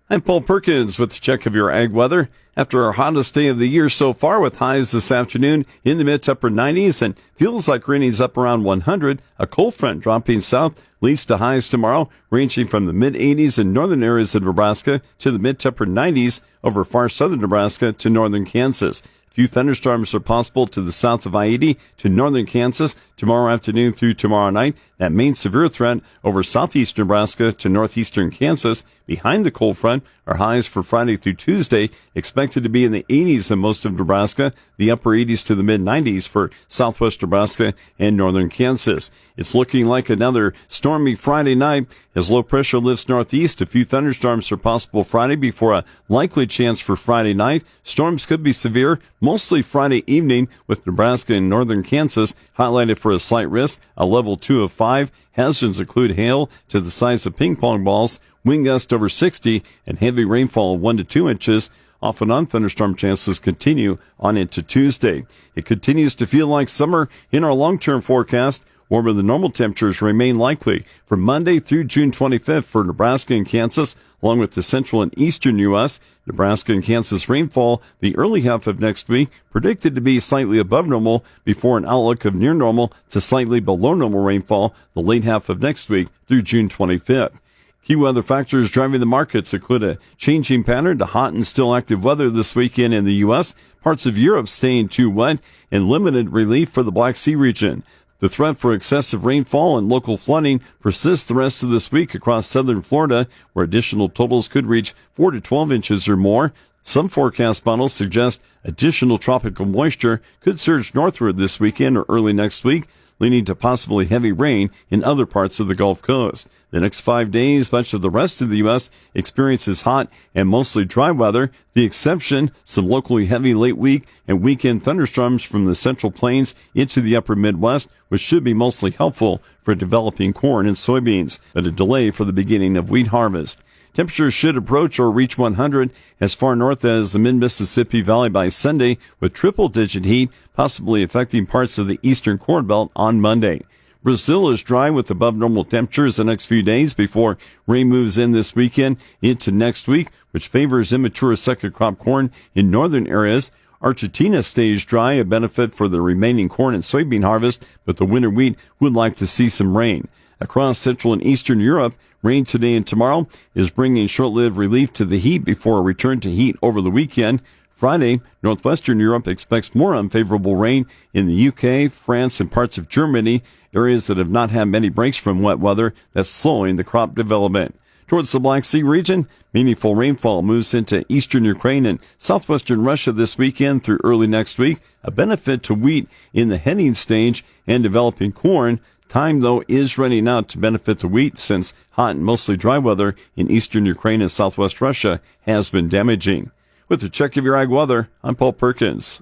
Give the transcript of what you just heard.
I'm Paul Perkins with the check of your ag weather. After our hottest day of the year so far, with highs this afternoon in the mid to upper 90s and feels like readings up around 100, a cold front dropping south leads to highs tomorrow ranging from the mid 80s in northern areas of Nebraska to the mid to upper 90s over far southern Nebraska to northern Kansas. Few thunderstorms are possible to the south of I-80 to northern Kansas tomorrow afternoon through tomorrow night. That main severe threat over southeastern Nebraska to northeastern Kansas. Behind the cold front are highs for Friday through Tuesday, expected to be in the 80s in most of Nebraska, the upper 80s to the mid 90s for southwest Nebraska and northern Kansas. It's looking like another stormy Friday night as low pressure lifts northeast. A few thunderstorms are possible Friday before a likely chance for Friday night. Storms could be severe, mostly Friday evening, with Nebraska and northern Kansas highlighted for a slight risk, a level 2 of 5. Hazards include hail to the size of ping pong balls, wind gust over 60, and heavy rainfall of 1 to 2 inches. Off and on thunderstorm chances continue on into Tuesday. It continues to feel like summer in our long-term forecast. Warmer than normal temperatures remain likely from Monday through June 25th for Nebraska and Kansas, along with the central and eastern U.S. Nebraska and Kansas rainfall the early half of next week predicted to be slightly above normal before an outlook of near normal to slightly below normal rainfall the late half of next week through June 25th. Key weather factors driving the markets include a changing pattern to hot and still active weather this weekend in the U.S., parts of Europe staying too wet, and limited relief for the Black Sea region. The threat for excessive rainfall and local flooding persists the rest of this week across southern Florida, where additional totals could reach 4 to 12 inches or more. Some forecast models suggest additional tropical moisture could surge northward this weekend or early next week, leading to possibly heavy rain in other parts of the Gulf Coast. The next 5 days, much of the rest of the U.S. experiences hot and mostly dry weather. The exception, some locally heavy late week and weekend thunderstorms from the central plains into the upper Midwest, which should be mostly helpful for developing corn and soybeans, but a delay for the beginning of wheat harvest. Temperatures should approach or reach 100 as far north as the mid-Mississippi Valley by Sunday, with triple-digit heat possibly affecting parts of the eastern corn belt on Monday. Brazil is dry with above normal temperatures the next few days before rain moves in this weekend into next week, which favors immature second crop corn in northern areas. Argentina stays dry, a benefit for the remaining corn and soybean harvest, but the winter wheat would like to see some rain. Across Central and Eastern Europe, rain today and tomorrow is bringing short-lived relief to the heat before a return to heat over the weekend. Friday, northwestern Europe expects more unfavorable rain in the UK, France, and parts of Germany, areas that have not had many breaks from wet weather that's slowing the crop development. Towards the Black Sea region, meaningful rainfall moves into eastern Ukraine and southwestern Russia this weekend through early next week, a benefit to wheat in the heading stage and developing corn. Time, though, is running out to benefit the wheat since hot and mostly dry weather in eastern Ukraine and southwest Russia has been damaging. With the check of your ag weather, I'm Paul Perkins.